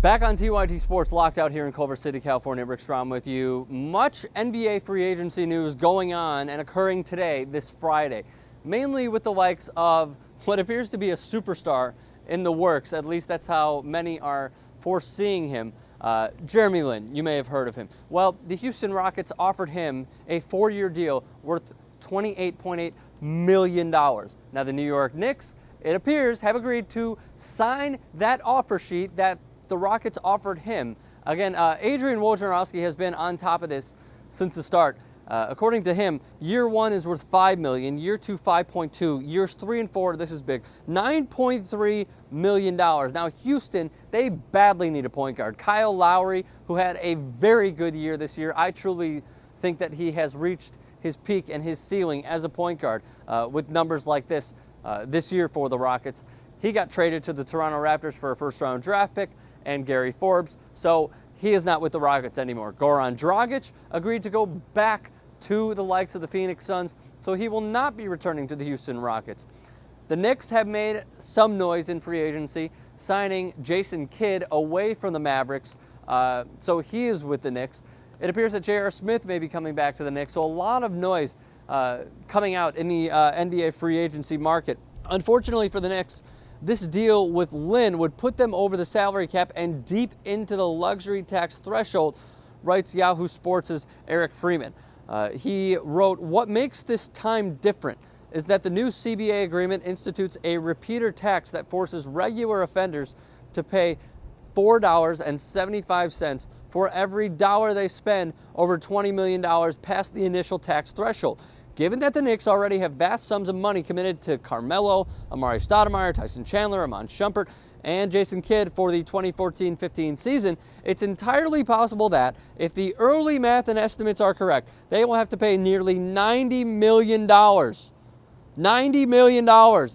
Back on TYT Sports, locked out here in Culver City, California. Rick Strom with you. Much NBA free agency news going on and occurring today, this Friday, mainly with the likes of what appears to be a superstar in the works. At least that's how many are foreseeing him. Jeremy Lin, you may have heard of him. Well, the Houston Rockets offered him a 4-year deal worth $28.8 million. Now, the New York Knicks, it appears, have agreed to sign that offer sheet that the Rockets offered him. Again, Adrian Wojnarowski has been on top of this since the start. According to him, year 1 is worth $5 million, year 2 $5.2, years 3 and 4, this is big, $9.3 million. Now Houston, they badly need a point guard. Kyle Lowry, who had a very good year this year, I truly think that he has reached his peak and his ceiling as a point guard with numbers like this year for the Rockets. He got traded to the Toronto Raptors for a first-round draft pick and Gary Forbes, so he is not with the Rockets anymore. Goran Dragic agreed to go back to the likes of the Phoenix Suns, so he will not be returning to the Houston Rockets. The Knicks have made some noise in free agency, signing Jason Kidd away from the Mavericks, so he is with the Knicks. It appears that J.R. Smith may be coming back to the Knicks, so a lot of noise coming out in the NBA free agency market. Unfortunately for the Knicks, this deal with Lin would put them over the salary cap and deep into the luxury tax threshold, writes Yahoo Sports' Eric Freeman. He wrote, "What makes this time different is that the new CBA agreement institutes a repeater tax that forces regular offenders to pay $4.75 for every dollar they spend over $20 million past the initial tax threshold. Given that the Knicks already have vast sums of money committed to Carmelo, Amari Stoudemire, Tyson Chandler, Iman Shumpert, and Jason Kidd for the 2014-15 season, it's entirely possible that, if the early math and estimates are correct, they will have to pay nearly $90 million. $90 million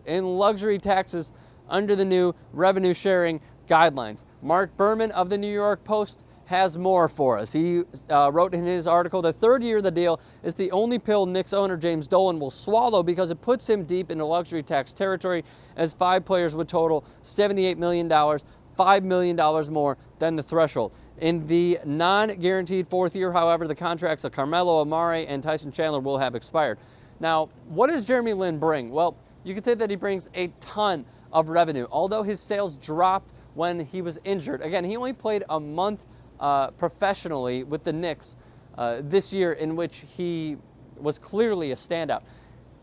in luxury taxes under the new revenue-sharing guidelines. Mark Berman of the New York Post has more for us. He wrote in his article, "The third year of the deal is the only pill Knicks owner James Dolan will swallow because it puts him deep into luxury tax territory, as 5 players would total $78 million, $5 million more than the threshold. In the non-guaranteed 4th year, however, the contracts of Carmelo, Amari, and Tyson Chandler will have expired." Now, what does Jeremy Lin bring? Well, you could say that he brings a ton of revenue, although his sales dropped when he was injured. Again, he only played a month professionally with the Knicks this year, in which he was clearly a standout.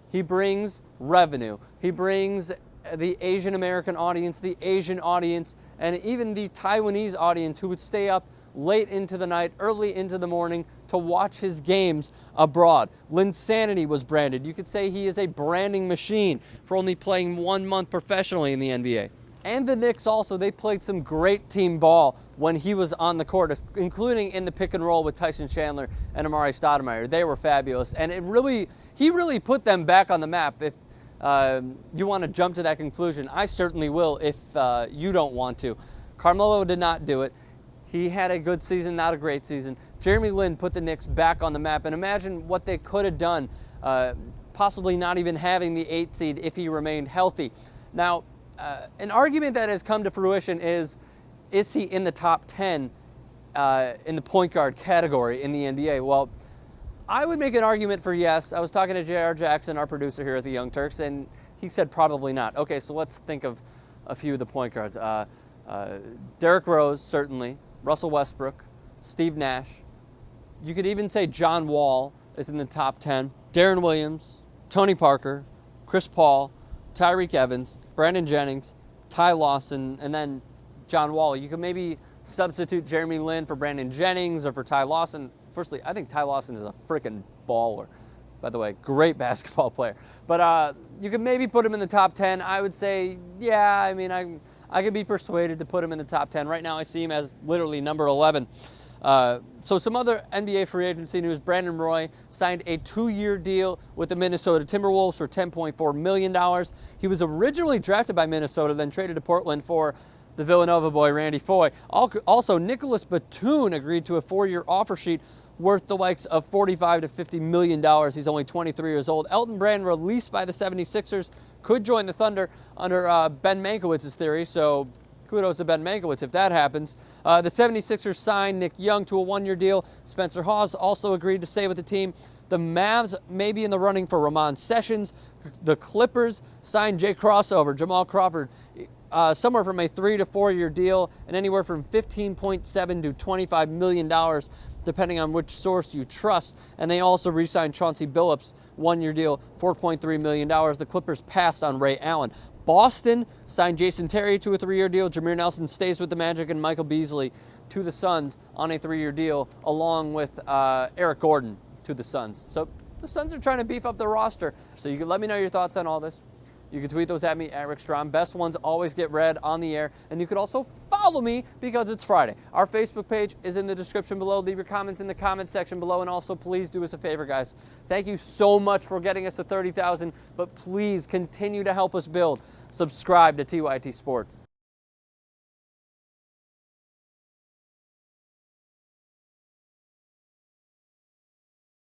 He brings revenue. He brings the Asian American audience, the Asian audience, and even the Taiwanese audience who would stay up late into the night, early into the morning to watch his games abroad. Linsanity was branded. You could say he is a branding machine for only playing 1 month professionally in the NBA. And the Knicks also, they played some great team ball when he was on the court, including in the pick and roll with Tyson Chandler and Amari Stoudemire. They were fabulous, and he really put them back on the map. If you want to jump to that conclusion, I certainly will if you don't want to. Carmelo did not do it. He had a good season, not a great season. Jeremy Lin put the Knicks back on the map, and imagine what they could have done, possibly not even having the 8th seed if he remained healthy. Now, an argument that has come to fruition is he in the top 10 in the point guard category in the NBA? Well, I would make an argument for yes. I was talking to J.R. Jackson, our producer here at the Young Turks, and he said probably not. Okay, so let's think of a few of the point guards. Derrick Rose, certainly. Russell Westbrook. Steve Nash. You could even say John Wall is in the top 10. Darren Williams. Tony Parker. Chris Paul. Tyreek Evans. Brandon Jennings. Ty Lawson. And then John Wall. You could maybe substitute Jeremy Lin for Brandon Jennings or for Ty Lawson. Firstly, I think Ty Lawson is a freaking baller. By the way, great basketball player. But you could maybe put him in the top 10. I would say, yeah, I mean, I could be persuaded to put him in the top 10. Right now, I see him as literally number 11. So some other NBA free agency news. Brandon Roy signed a 2-year deal with the Minnesota Timberwolves for $10.4 million. He was originally drafted by Minnesota, then traded to Portland for the Villanova boy, Randy Foye. Also, Nicholas Batum agreed to a 4-year offer sheet worth the likes of $45 to $50 million. He's only 23 years old. Elton Brand, released by the 76ers, could join the Thunder under Ben Mankiewicz's theory, so kudos to Ben Mankiewicz if that happens. The 76ers signed Nick Young to a one-year deal. Spencer Hawes also agreed to stay with the team. The Mavs may be in the running for Ramon Sessions. The Clippers signed Jay Crossover, Jamal Crawford, somewhere from a 3 to 4 year deal and anywhere from $15.7 to $25 million, depending on which source you trust. And they also re-signed Chauncey Billups, one-year deal, $4.3 million. The Clippers passed on Ray Allen. Boston signed Jason Terry to a 3-year deal. Jameer Nelson stays with the Magic, and Michael Beasley to the Suns on a 3-year deal, along with Eric Gordon to the Suns. So the Suns are trying to beef up the roster. So you can let me know your thoughts on all this. You can tweet those at me, at Rick Strom. Best ones always get read on the air. And you could also follow me because it's Friday. Our Facebook page is in the description below. Leave your comments in the comment section below. And also, please do us a favor, guys. Thank you so much for getting us to 30,000. But please continue to help us build. Subscribe to TYT Sports.